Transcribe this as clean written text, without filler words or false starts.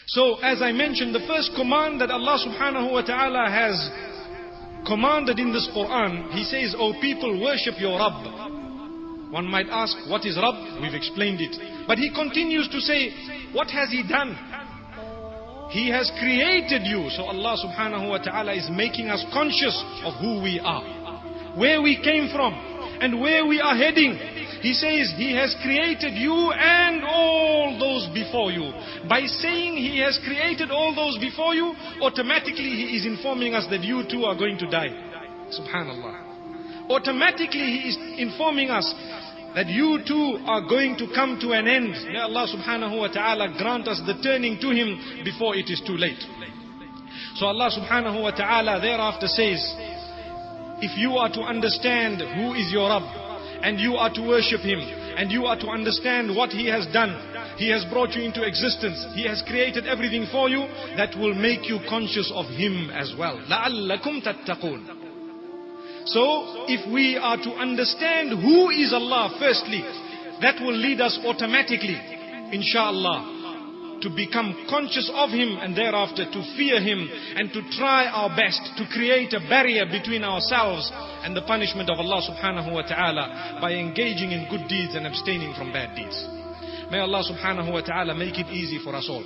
So as I mentioned, the first command that Allah subhanahu wa ta'ala has commanded in this Quran, He says, O people, worship your Rabb. One might ask, what is Rabb? We've explained it. But He continues to say, what has He done? He has created you. So Allah subhanahu wa ta'ala is making us conscious of who we are, where we came from, and where we are heading. He says He has created you and all those before you. By saying He has created all those before you, automatically He is informing us that you too are going to die. Subhanallah. Automatically He is informing us that you too are going to come to an end. May Allah subhanahu wa ta'ala grant us the turning to Him before it is too late. So Allah subhanahu wa ta'ala thereafter says, if you are to understand who is your Rabb, and you are to worship Him, and you are to understand what He has done, He has brought you into existence, He has created everything for you, that will make you conscious of Him as well. Alekum tattaqun. So, if we are to understand who is Allah firstly, that will lead us automatically, inshallah, to become conscious of Him, and thereafter to fear Him, and to try our best to create a barrier between ourselves and the punishment of Allah subhanahu wa ta'ala by engaging in good deeds and abstaining from bad deeds. May Allah subhanahu wa ta'ala make it easy for us all.